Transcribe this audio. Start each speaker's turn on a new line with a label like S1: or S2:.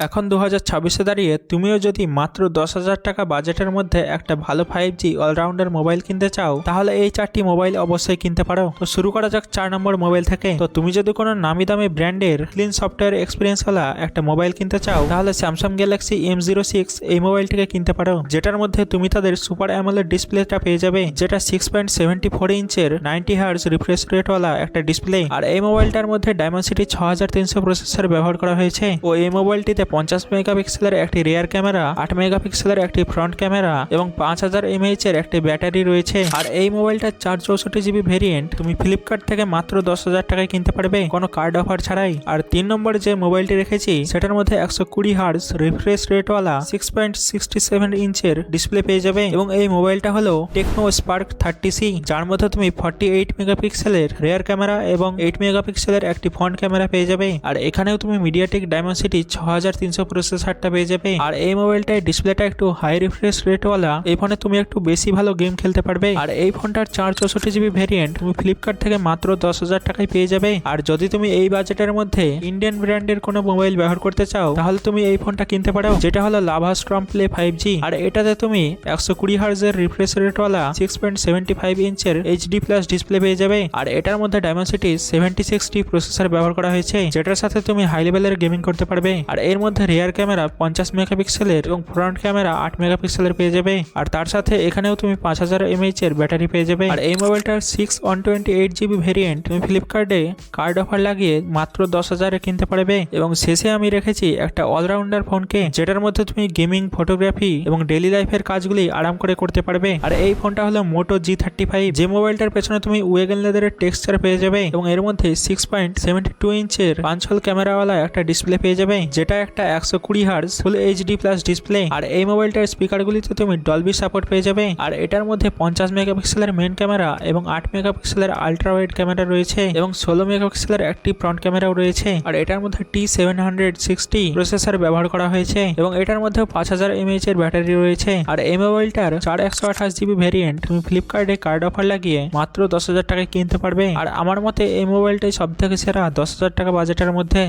S1: এখন 2026-এ দাঁড়িয়ে তুমিও যদি মাত্র 10,000 টাকা বাজেটের মধ্যে একটা ভালো 5G অলরাউন্ডার মোবাইল কিনতে চাও, তাহলে এই 4টি মোবাইল অবশ্যই কিনতে পারো। তো শুরু করা যাক 4 নম্বর মোবাইল থেকে। তো তুমি যদি কোনো নামি দামি ব্র্যান্ডের ক্লিন সফটওয়্যার এক্সপিরিয়েন্স ওয়ালা একটা মোবাইল কিনতে চাও, তাহলে স্যামসাং গ্যালাক্সি M06 এই মোবাইলটিকে কিনতে পারো, যেটার মধ্যে তুমি তাদের সুপার অ্যামোলেড ডিসপ্লেটা পেয়ে যাবে, যেটা 6.74 ইঞ্চের 90 হার্জ রিফ্রেশ রেট ওয়ালা একটা ডিসপ্লে। আর এই মোবাইলটার মধ্যে ডায়মেনসিটি 6300 প্রসেসর ব্যবহার করা হয়েছে। ও এই মোবাইলটিতে 50 মেগাপিক্সেলের একটি রিয়ার ক্যামেরা, 8 মেগাপিক্সেলের একটি ফ্রন্ট ক্যামেরা এবং 5000 mAh এর একটি ব্যাটারি রয়েছে। আর এই মোবাইলটার 464GB ভেরিয়েন্ট তুমি ফ্লিপকার্ট থেকে মাত্র 10,000 টাকায় কিনতে পারবে, কোনো কার্ড অফার ছাড়াই। আর 3 নম্বর যে মোবাইলটি রেখেছি সেটার মধ্যে 120 হার্জ রিফ্রেশ রেটওয়ালা 6.67 ইঞ্চের ডিসপ্লে পেয়ে যাবে এবং এই মোবাইলটা হলো টেকনো স্পার্ক 30C, যার মধ্যে তুমি 48 মেগাপিক্সেলের রিয়ার ক্যামেরা এবং 8 মেগাপিক্সেলের একটি ফ্রন্ট ক্যামেরা পেয়ে যাবে। আর এখানেও তুমি মিডিয়াটেক ডায়মেনসিটি 6300 প্রসেসরটা পেয়ে যাবে। আর এই মোবাইলটায় ডিসপ্লেটা একটু হাই রিফ্রেশ রেটওয়ালা, এই ফোনে তুমি একটু বেশি ভালো গেম খেলতে পারবে। আর এই ফোনটার 464GB ভেরিয়েন্ট তুমি ফ্লিপকার্ট থেকে মাত্র 10,000 টাকায় পেয়ে যাবে। আর যদি তুমি এই বাজেটের মধ্যে ইন্ডিয়ান ব্র্যান্ডের কোনো মোবাইল ব্যবহার করতে চাও, তাহলে তুমি এই ফোনটা কিনতে পারো, যেটা হলো লাভা স্ট্রম প্লে 5G। আর এটাতে তুমি 120 হার্জের রিফ্রেশ রেটওয়ালা 6.75 ইঞ্চের HD+ ডিসপ্লে পেয়ে যাবে। আর এটার মধ্যে ডায়মেনসিটি 76T প্রসেসর ব্যবহার করা হয়েছে, যেটার সাথে তুমি হাই লেভেলের গেমিং করতে পারবে। আর এর মধ্যে রিয়ার ক্যামেরা 50 মেগাপিক্সেলের এবং ফ্রন্ট ক্যামেরা 8 মেগাপিক্সেলের পেয়ে যাবে। আর তার সাথে এখানেও তুমি 5000 mAh এর ব্যাটারি পেয়ে যাবে। আর এই মোবাইলটার 6/128GB ভেরিয়েন্ট তুমি ফ্লিপকার্টে কার্ড অফার লাগিয়ে মাত্র 10,000 এ কিনতে পারবে। এবং শেষে আমি রেখেছি একটা অলরাউন্ডার ফোনকে, যেটার মধ্যে তুমি গেমিং, ফটোগ্রাফি এবং ডেইলি লাইফের কাজগুলি আরাম করে করতে পারবে। আর এই ফোনটা হলো মোটো G35, যে মোবাইলটার পেছনে তুমি ওয়েগন লেদারের টেক্সচার পেয়ে যাবে এবং এর মধ্যে 6.72 ইঞ্চের পাঁচল ক্যামেরাওয়ালা একটা ডিসপ্লে পেয়ে যাবে, যেটা একটা 120 হার্জ ফুল HD+ ডিসপ্লে। আর এই মোবাইলটার স্পিকারগুলিতে তুমি ডলবি সাপোর্ট পেয়ে যাবে। আর এটার মধ্যে 50 মেগাপিক্সেলের মেন ক্যামেরা এবং 8 মেগাপিক্সেলের আলট্রা ওয়াইড ক্যামেরা রয়েছে এবং 16 মেগাপিক্সেলের একটি ফ্রন্ট ক্যামেরাও রয়েছে। আর এটার মধ্যে T760 প্রসেসর ব্যবহার করা হয়েছে এবং এটার মধ্যে 5000 mAh এর ব্যাটারি রয়েছে। আর এই মোবাইলটার 4128GB ভেরিয়েন্ট তুমি ফ্লিপকার্টে কার্ড অফার লাগিয়ে মাত্র 10,000 টাকায় কিনতে পারবে। আর আমার মতে এই মোবাইলটাই সব থেকে সেরা 10,000 টাকা বাজেটের মধ্যে।